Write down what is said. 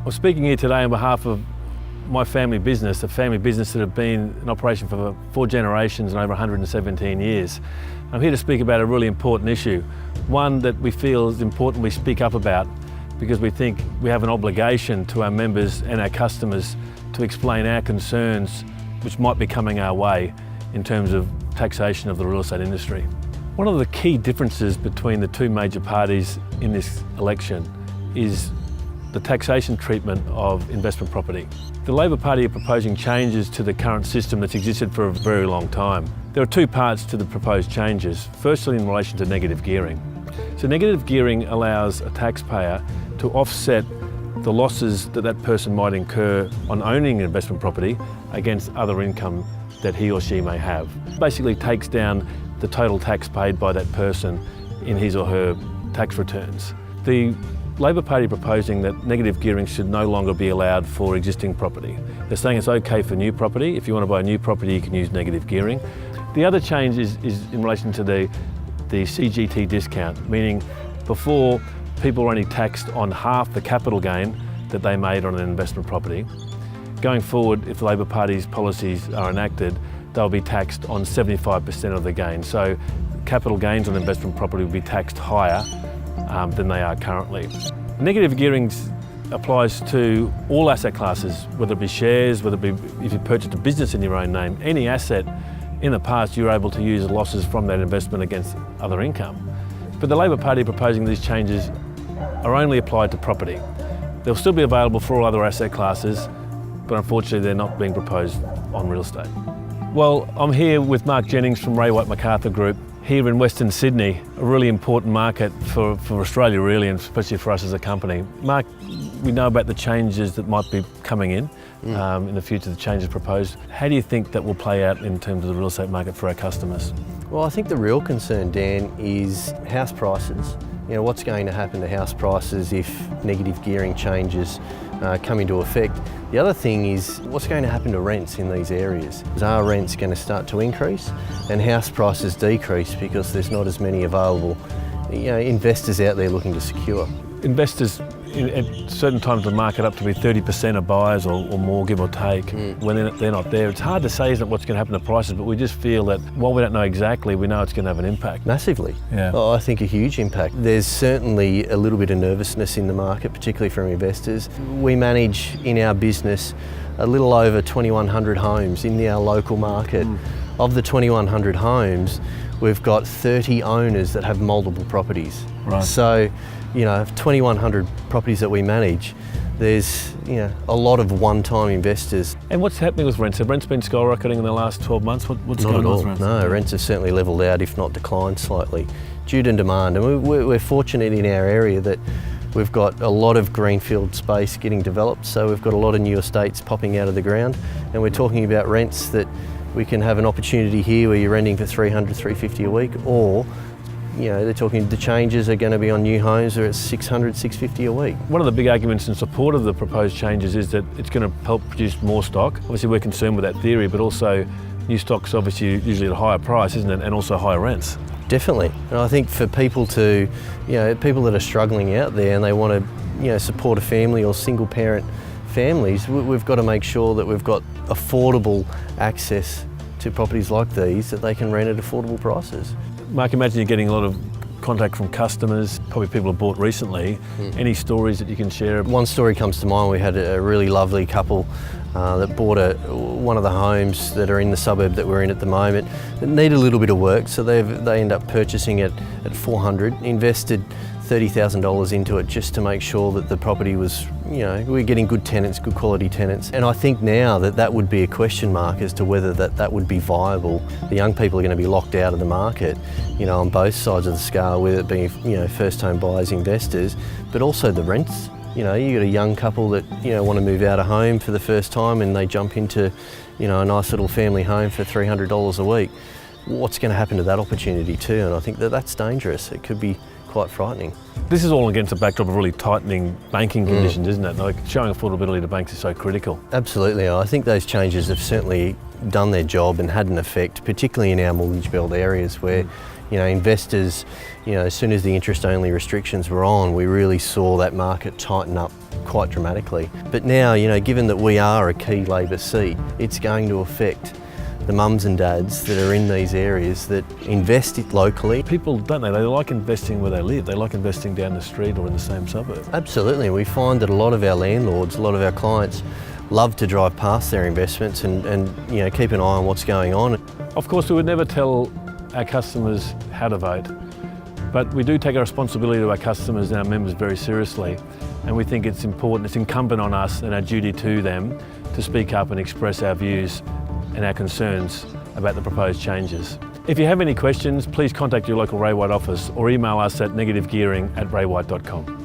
I'm speaking here today on behalf of my family business, a family business that have been in operation for 4 generations and over 117 years. I'm here to speak about a really important issue, one that we feel is important we speak up about because we think we have an obligation to our members and our customers to explain our concerns which might be coming our way in terms of taxation of the real estate industry. One of the key differences between the two major parties in this election is the taxation treatment of investment property. The Labor Party are proposing changes to the current system that's existed for a very long time. There are 2 parts to the proposed changes. Firstly, in relation to negative gearing. So negative gearing allows a taxpayer to offset the losses that that person might incur on owning an investment property against other income that he or she may have. Basically takes down the total tax paid by that person in his or her tax returns. The Labor Party proposing that negative gearing should no longer be allowed for existing property. They're saying it's okay for new property. If you want to buy a new property, you can use negative gearing. The other change is in relation to the CGT discount, meaning before people were only taxed on half the capital gain that they made on an investment property. Going forward, if the Labor Party's policies are enacted, they'll be taxed on 75% of the gain. So capital gains on investment property will be taxed higher than they are currently. Negative gearing applies to all asset classes, whether it be shares, whether it be if you purchased a business in your own name, any asset in the past you're able to use losses from that investment against other income. But the Labor Party proposing these changes are only applied to property. They'll still be available for all other asset classes, but unfortunately they're not being proposed on real estate. Well, I'm here with Mark Jennings from White MacArthur Group, here in Western Sydney, a really important market for Australia really, and especially for us as a company. Mark, we know about the changes that might be coming in the future, the changes proposed. How do you think that will play out in terms of the real estate market for our customers? Well, I think the real concern, Dan, is house prices. You know, what's going to happen to house prices if negative gearing changes come into effect? The other thing is what's going to happen to rents in these areas. Are rents going to start to increase and house prices decrease because there's not as many available investors out there looking to secure? Investors at certain times of the market up to be 30% of buyers or more, give or take. When they're not there, it's hard to say isn't what's going to happen to prices, but we just feel that while we don't know exactly, we know it's going to have an impact. Massively. Yeah. Oh, I think a huge impact. There's certainly a little bit of nervousness in the market, particularly from investors. We manage in our business a little over 2,100 homes in our local market. Of the 2,100 homes, we've got 30 owners that have multiple properties. Right. So, 2,100 properties that we manage, there's a lot of one-time investors. And what's happening with rents? Have rents been skyrocketing in the last 12 months? What's going on with rents? No, rents have certainly levelled out, if not declined slightly, due to demand. And we're fortunate in our area that we've got a lot of greenfield space getting developed, so we've got a lot of new estates popping out of the ground, and we're talking about rents that we can have an opportunity here where you're renting for $300, $350 a week, or they're talking the changes are going to be on new homes where it's $600, $650 a week. One of the big arguments in support of the proposed changes is that it's going to help produce more stock. Obviously we're concerned with that theory, but also new stock's obviously usually at a higher price, isn't it? And also higher rents. Definitely. And I think for people to, people that are struggling out there and they want to, support a family or single parent families, we've got to make sure that we've got affordable access to properties like these that they can rent at affordable prices. Mark, imagine you're getting a lot of contact from customers, probably people have bought recently. Any stories that you can share? One story comes to mind. We had a really lovely couple that bought one of the homes that are in the suburb that we're in at the moment that need a little bit of work, so they end up purchasing it at $400, invested $30,000 into it just to make sure that the property was, we're getting good tenants, good quality tenants. And I think now that would be a question mark as to whether that would be viable. The young people are going to be locked out of the market, on both sides of the scale, whether it be, first home buyers, investors, but also the rents. You got a young couple that, want to move out of home for the first time and they jump into, a nice little family home for $300 a week. What's going to happen to that opportunity too? And I think that's dangerous. It could be quite frightening. This is all against a backdrop of really tightening banking conditions, isn't it? Like showing affordability to banks is so critical. Absolutely. I think those changes have certainly done their job and had an effect, particularly in our mortgage belt areas where investors, as soon as the interest only restrictions were on, we really saw that market tighten up quite dramatically. But now, you know, given that we are a key Labor seat, it's going to affect the mums and dads that are in these areas that invest it locally. People, don't they like investing where they live. They like investing down the street or in the same suburb. Absolutely. We find that a lot of our landlords, a lot of our clients love to drive past their investments and you know, keep an eye on what's going on. Of course, we would never tell our customers how to vote, but we do take our responsibility to our customers and our members very seriously, and we think it's important, it's incumbent on us and our duty to them to speak up and express our views and our concerns about the proposed changes. If you have any questions, please contact your local Ray White office or email us at negativegearing@raywhite.com.